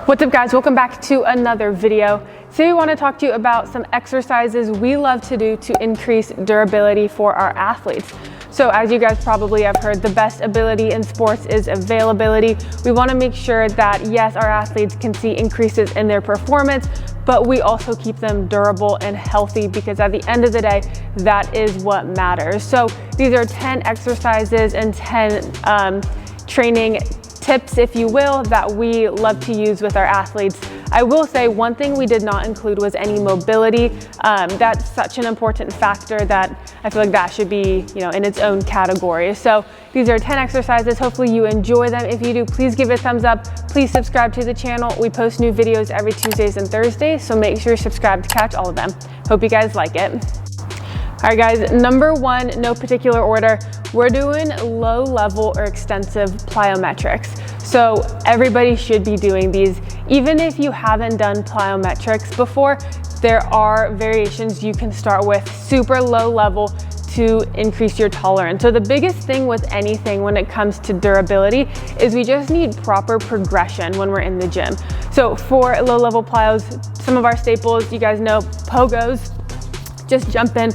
What's up guys, welcome back to another video. Today we want to talk to you about some exercises we love to do to increase durability for our athletes. So as you guys probably have heard, the best ability in sports is availability. We want to make sure that yes, our athletes can see increases in their performance, but we also keep them durable and healthy because at the end of the day, that is what matters. So these are 10 exercises and 10 training tips, if you will, that we love to use with our athletes. I will say one thing we did not include was any mobility. That's such an important factor that I feel like that should be, in its own category. So these are 10 exercises. Hopefully you enjoy them. If you do, please give it a thumbs up. Please subscribe to the channel. We post new videos every Tuesdays and Thursdays, so make sure you're subscribed to catch all of them. Hope you guys like it. All right guys, number one, no particular order, we're doing low level or extensive plyometrics. So everybody should be doing these. Even if you haven't done plyometrics before, there are variations you can start with super low level to increase your tolerance. So the biggest thing with anything when it comes to durability is we just need proper progression when we're in the gym. So for low level plyos, some of our staples, you guys know, pogos, just jump in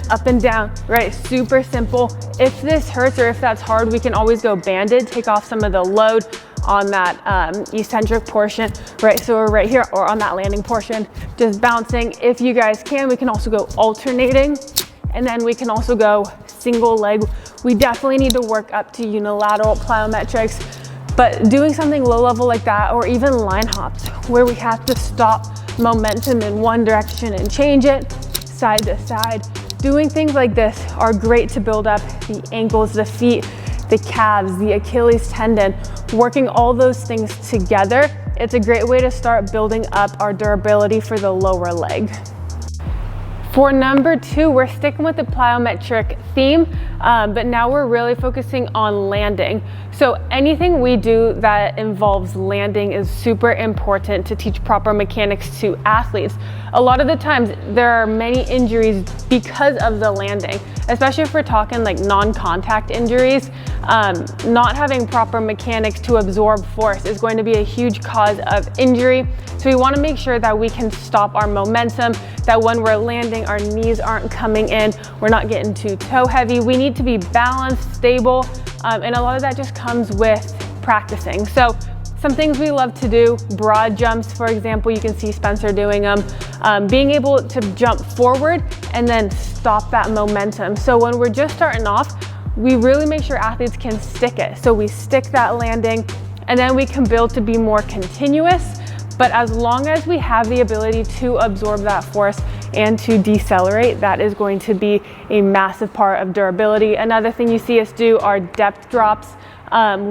up and down, right? Super simple. If this hurts or if that's hard, we can always go banded, take off some of the load on that eccentric portion, right? So we're right here or on that landing portion, just bouncing. If you guys can, we can also go alternating, and then we can also go single leg. We definitely need to work up to unilateral plyometrics, but doing something low level like that, or even line hops where we have to stop momentum in one direction and change it side to side. Doing things like this are great to build up the ankles, the feet, the calves, the Achilles tendon, working all those things together. It's a great way to start building up our durability for the lower leg. For number two, we're sticking with the plyometric theme, but now we're really focusing on landing. So anything we do that involves landing is super important to teach proper mechanics to athletes. A lot of the times there are many injuries because of the landing, especially if we're talking like non-contact injuries. Not having proper mechanics to absorb force is going to be a huge cause of injury. So we want to make sure that we can stop our momentum, that when we're landing, our knees aren't coming in, we're not getting too toe heavy. We need to be balanced, stable, and a lot of that just comes with practicing. So some things we love to do, broad jumps, for example, you can see Spencer doing them. Being able to jump forward and then stop that momentum. So when we're just starting off, we really make sure athletes can stick it. So we stick that landing and then we can build to be more continuous. But as long as we have the ability to absorb that force and to decelerate, that is going to be a massive part of durability. Another thing you see us do are depth drops.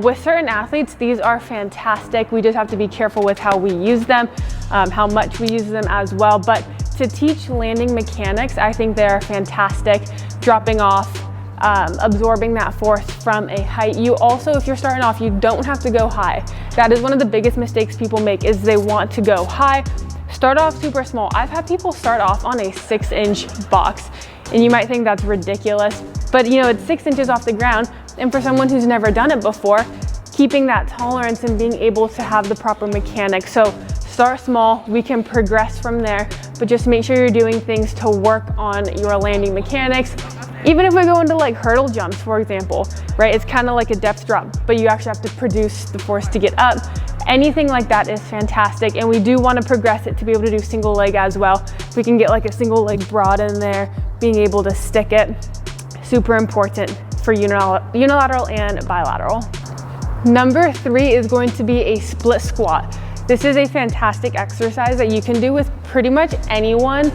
With certain athletes, these are fantastic. We just have to be careful with how we use them, how much we use them as well. But to teach landing mechanics, I think they're fantastic. Dropping off, absorbing that force from a height. You also, if you're starting off, you don't have to go high. That is one of the biggest mistakes people make, is they want to go high. Start off super small. I've had people start off on a 6-inch box, and you might think that's ridiculous, but it's 6 inches off the ground. And for someone who's never done it before, keeping that tolerance and being able to have the proper mechanics. So start small, we can progress from there, but just make sure you're doing things to work on your landing mechanics. Even if we go into like hurdle jumps, for example, right? It's kind of like a depth drop, but you actually have to produce the force to get up. Anything like that is fantastic. And we do want to progress it to be able to do single leg as well. If we can get like a single leg broad in there, being able to stick it, super important for unilateral and bilateral. Number three is going to be a split squat. This is a fantastic exercise that you can do with pretty much anyone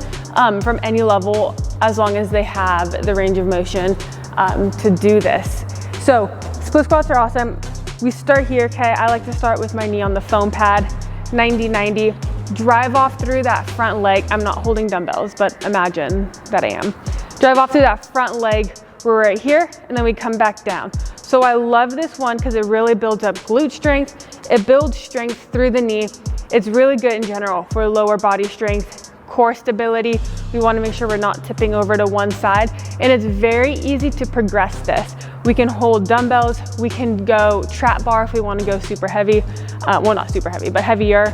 from any level, as long as they have the range of motion to do this. So split squats are awesome. We start here, okay? I like to start with my knee on the foam pad, 90-90. Drive off through that front leg. I'm not holding dumbbells, but imagine that I am. Drive off through that front leg. We're right here, and then we come back down. So I love this one because it really builds up glute strength. It builds strength through the knee. It's really good in general for lower body strength, core stability. We want to make sure we're not tipping over to one side, and it's very easy to progress this. We can hold dumbbells. We can go trap bar if we want to go super heavy. Well, not super heavy, but heavier.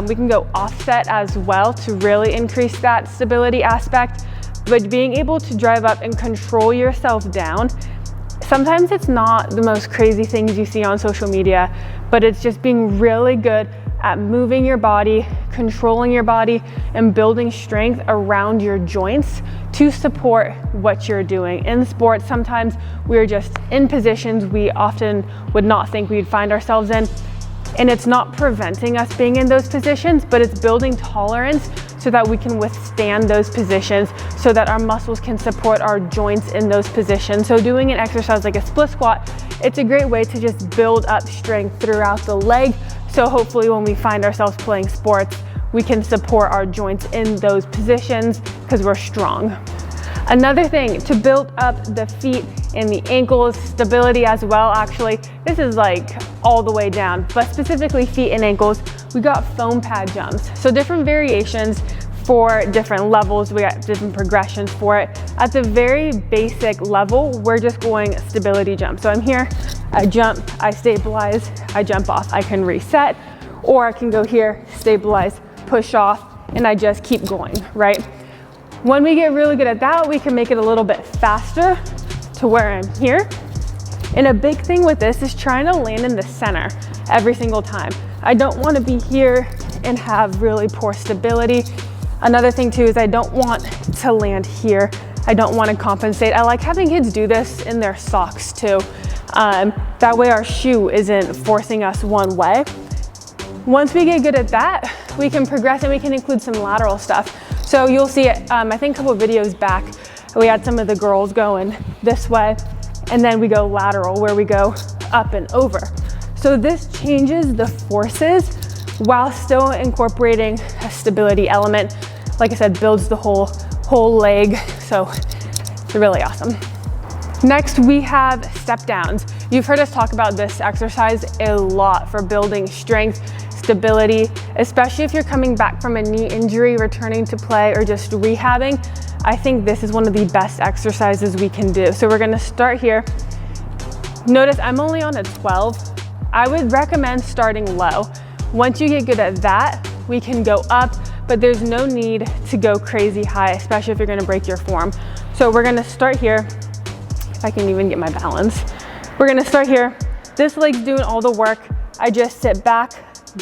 We can go offset as well to really increase that stability aspect. But being able to drive up and control yourself down, sometimes it's not the most crazy things you see on social media, but it's just being really good at moving your body, controlling your body, and building strength around your joints to support what you're doing. In sports, sometimes we're just in positions we often would not think we'd find ourselves in. And it's not preventing us being in those positions, but it's building tolerance so that we can withstand those positions, so that our muscles can support our joints in those positions. So doing an exercise like a split squat, it's a great way to just build up strength throughout the leg. So hopefully when we find ourselves playing sports, we can support our joints in those positions because we're strong. Another thing, to build up the feet and the ankles, stability as well. Actually, this is like all the way down, but specifically feet and ankles, we got foam pad jumps. So different variations for different levels. We got different progressions for it. At the very basic level, we're just going stability jump. So I'm here, I jump, I stabilize, I jump off, I can reset, or I can go here, stabilize, push off, and I just keep going, right? When we get really good at that, we can make it a little bit faster to where I'm here. And a big thing with this is trying to land in the center every single time. I don't want to be here and have really poor stability. Another thing too is I don't want to land here. I don't want to compensate. I like having kids do this in their socks too. That way our shoe isn't forcing us one way. Once we get good at that, we can progress and we can include some lateral stuff. So you'll see it, I think a couple of videos back, we had some of the girls going this way, and then we go lateral where we go up and over. So this changes the forces while still incorporating a stability element. Like I said, builds the whole leg. So it's really awesome. Next, we have step downs. You've heard us talk about this exercise a lot for building strength, stability, especially if you're coming back from a knee injury, returning to play, or just rehabbing. I think this is one of the best exercises we can do. So we're gonna start here. Notice I'm only on a 12. I would recommend starting low. Once you get good at that, we can go up, but there's no need to go crazy high, especially if you're gonna break your form. So we're gonna start here. If I can even get my balance. We're gonna start here. This leg's doing all the work. I just sit back,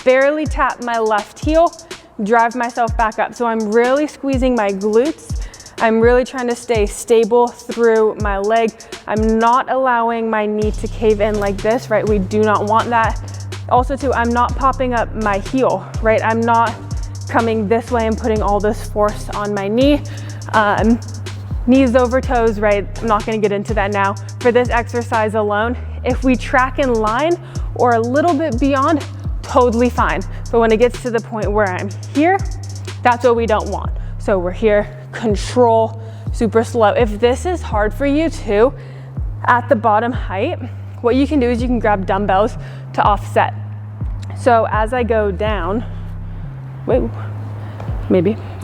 barely tap my left heel, drive myself back up. So I'm really squeezing my glutes. I'm really trying to stay stable through my leg. I'm not allowing my knee to cave in like this, right? We do not want that. Also too, I'm not popping up my heel, right? I'm not coming this way and putting all this force on my knee. Knees over toes, right? I'm not gonna get into that now. For this exercise alone, if we track in line or a little bit beyond, totally fine. But when it gets to the point where I'm here, that's what we don't want. So we're here, control, super slow. If this is hard for you too, at the bottom height, what you can do is you can grab dumbbells to offset. So as I go down,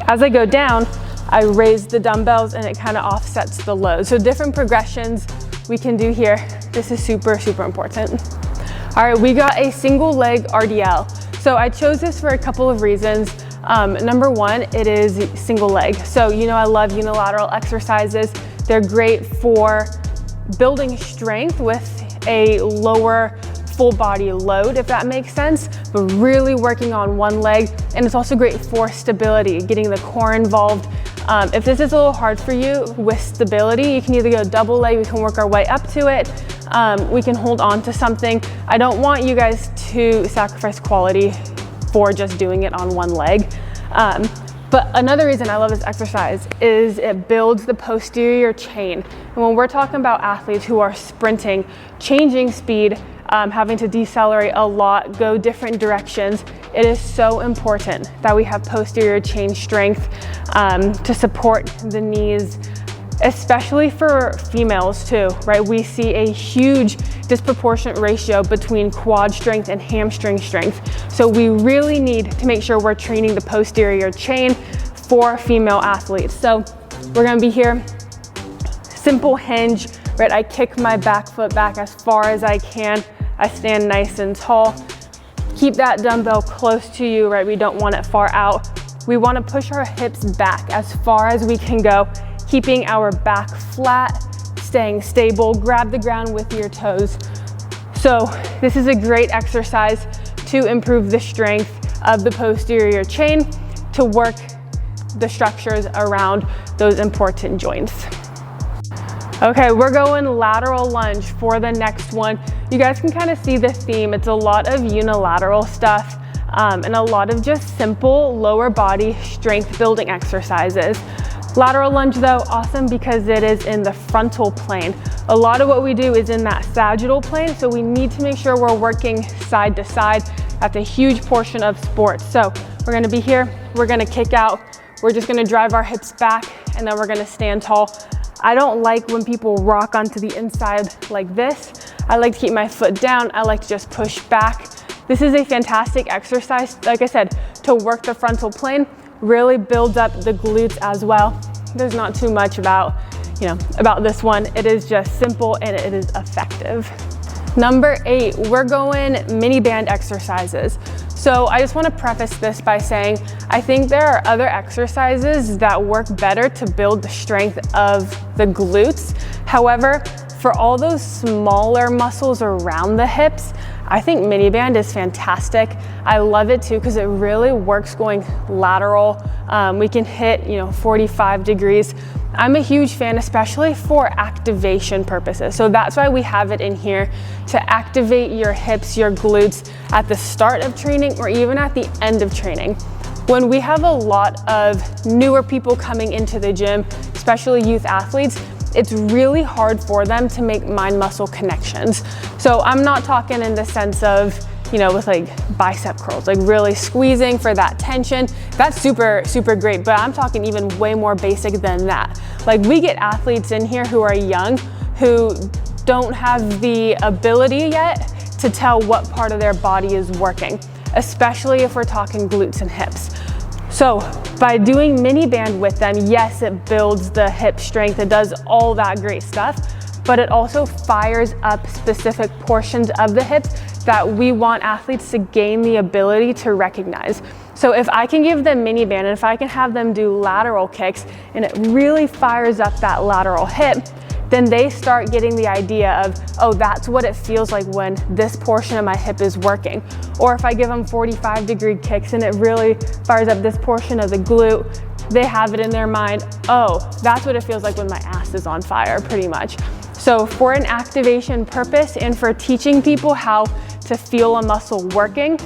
as I go down, I raise the dumbbells and it kind of offsets the load. So different progressions we can do here. This is super, super important. All right, we got a single leg RDL. So I chose this for a couple of reasons. Number one, it is single leg. So you know I love unilateral exercises. They're great for building strength with a lower full body load, if that makes sense, but really working on one leg. And it's also great for stability, getting the core involved. If this is a little hard for you with stability, you can either go double leg, we can work our way up to it. We can hold on to something. I don't want you guys to sacrifice quality for just doing it on one leg. But another reason I love this exercise is it builds the posterior chain. And when we're talking about athletes who are sprinting, changing speed, having to decelerate a lot, go different directions, it is so important that we have posterior chain strength to support the knees, especially for females too, right? We see a huge disproportionate ratio between quad strength and hamstring strength. So we really need to make sure we're training the posterior chain for female athletes. So we're gonna be here, simple hinge, right? I kick my back foot back as far as I can. I stand nice and tall. Keep that dumbbell close to you, right? We don't want it far out. We want to push our hips back as far as we can go, keeping our back flat, staying stable. Grab the ground with your toes. So this is a great exercise to improve the strength of the posterior chain, to work the structures around those important joints. Okay, we're going lateral lunge for the next one. You guys can kind of see the theme. It's a lot of unilateral stuff and a lot of just simple lower body strength building exercises. Lateral lunge though, awesome because it is in the frontal plane. A lot of what we do is in that sagittal plane, so we need to make sure we're working side to side. That's a huge portion of sports. So we're gonna be here, we're gonna kick out, we're just gonna drive our hips back, and then we're gonna stand tall. I don't like when people rock onto the inside like this. I like to keep my foot down. I like to just push back. This is a fantastic exercise, like I said, to work the frontal plane, really build up the glutes as well. There's not too much about this one. It is just simple and it is effective. Number 8, we're going mini band exercises. So I just want to preface this by saying, I think there are other exercises that work better to build the strength of the glutes. However, for all those smaller muscles around the hips, I think mini band is fantastic. I love it too because it really works going lateral. We can hit 45 degrees. I'm a huge fan, especially for activation purposes. So that's why we have it in here, to activate your hips, your glutes at the start of training or even at the end of training. When we have a lot of newer people coming into the gym, especially youth athletes, it's really hard for them to make mind-muscle connections. So I'm not talking in the sense of, with like bicep curls, like really squeezing for that tension. That's super, super great, but I'm talking even way more basic than that. Like we get athletes in here who are young, who don't have the ability yet to tell what part of their body is working, especially if we're talking glutes and hips. So by doing mini band with them, yes, it builds the hip strength, it does all that great stuff, but it also fires up specific portions of the hips that we want athletes to gain the ability to recognize. So if I can give them mini band and if I can have them do lateral kicks and it really fires up that lateral hip, then they start getting the idea of, oh, that's what it feels like when this portion of my hip is working. Or if I give them 45-degree kicks and it really fires up this portion of the glute, they have it in their mind, oh, that's what it feels like when my ass is on fire, pretty much. So for an activation purpose and for teaching people how to feel a muscle working,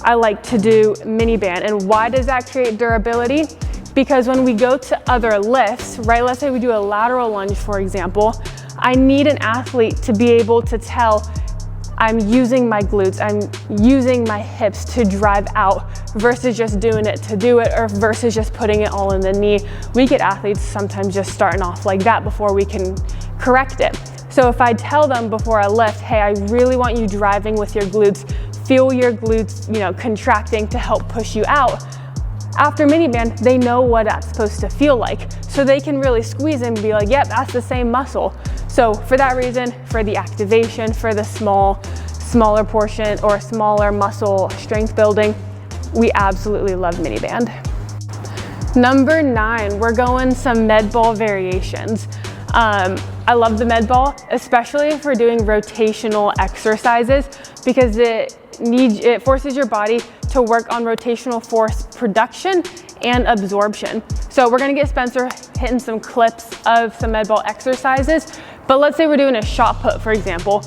I like to do mini band. And why does that create durability? Because when we go to other lifts, right, let's say we do a lateral lunge, for example, I need an athlete to be able to tell, I'm using my glutes, I'm using my hips to drive out versus just doing it to do it, or versus just putting it all in the knee. We get athletes sometimes just starting off like that before we can correct it. So if I tell them before I lift, hey, I really want you driving with your glutes, feel your glutes, contracting to help push you out. After mini band, they know what that's supposed to feel like. So they can really squeeze and be like, yep, that's the same muscle. So for that reason, for the activation, for the smaller portion or smaller muscle strength building, we absolutely love mini band. Number 9, we're going some med ball variations. I love the med ball, especially if we're doing rotational exercises, because it forces your body to work on rotational force production and absorption. So we're gonna get Spencer hitting some clips of some med ball exercises, but let's say we're doing a shot put, for example,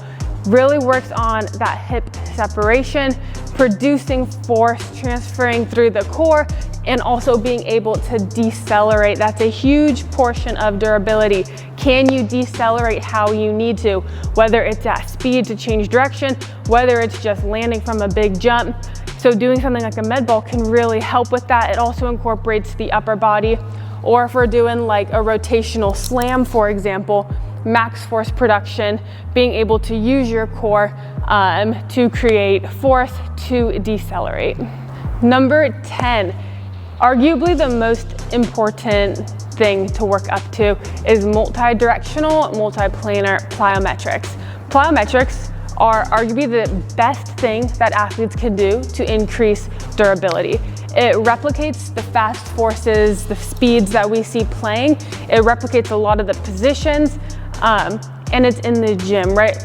really works on that hip separation, producing force, transferring through the core, and also being able to decelerate. That's a huge portion of durability. Can you decelerate how you need to? Whether it's at speed to change direction, whether it's just landing from a big jump. So doing something like a med ball can really help with that. It also incorporates the upper body. Or if we're doing like a rotational slam, for example, max force production, being able to use your core to create force to decelerate. Number 10, arguably the most important thing to work up to is multi-directional, multi-planar plyometrics. Plyometrics are arguably the best thing that athletes can do to increase durability. It replicates the fast forces, the speeds that we see playing. It replicates a lot of the positions, and it's in the gym, right?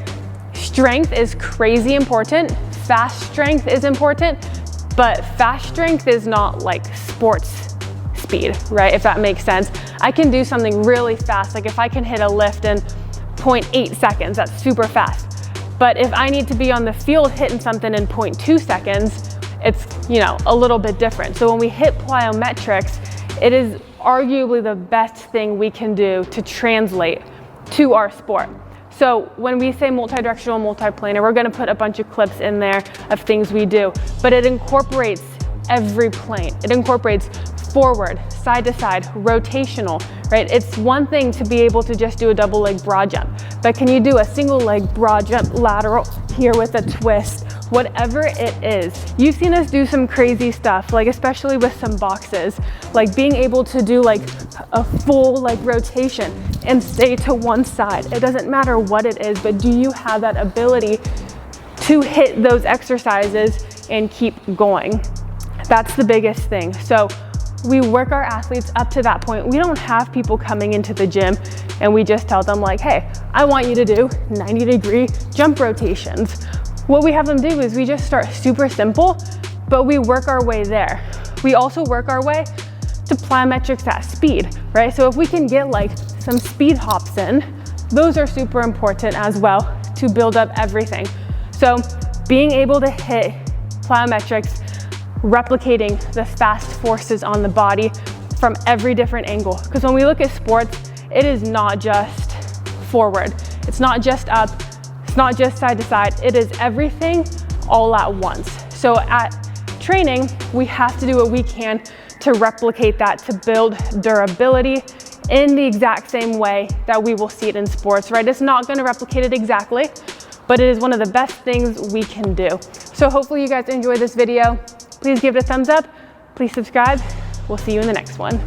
Strength is crazy important. Fast strength is important, but fast strength is not like sports speed, right? If that makes sense. I can do something really fast. Like if I can hit a lift in 0.8 seconds, that's super fast. But if I need to be on the field hitting something in 0.2 seconds, it's, you know, a little bit different. So when we hit plyometrics, it is arguably the best thing we can do to translate to our sport. So when we say multi-directional, multi-planar, we're gonna put a bunch of clips in there of things we do, but it incorporates every plane. It incorporates forward, side to side, rotational, right? It's one thing to be able to just do a double leg broad jump, but can you do a single leg broad jump lateral here with a twist? Whatever it is. You've seen us do some crazy stuff, like especially with some boxes, like being able to do like a full like rotation and stay to one side. It doesn't matter what it is, but do you have that ability to hit those exercises and keep going? That's the biggest thing. So we work our athletes up to that point. We don't have people coming into the gym and we just tell them like, hey, I want you to do 90-degree jump rotations. What we have them do is we just start super simple, but we work our way there. We also work our way to plyometrics at speed, right? So if we can get like some speed hops in, those are super important as well to build up everything. So being able to hit plyometrics, replicating the fast forces on the body from every different angle. Because when we look at sports, it is not just forward. It's not just up. It's not just side to side. It is everything all at once. So at training, we have to do what we can to replicate that, to build durability in the exact same way that we will see it in sports, right? It's not gonna replicate it exactly, but it is one of the best things we can do. So hopefully you guys enjoyed this video. Please give it a thumbs up. Please subscribe. We'll see you in the next one.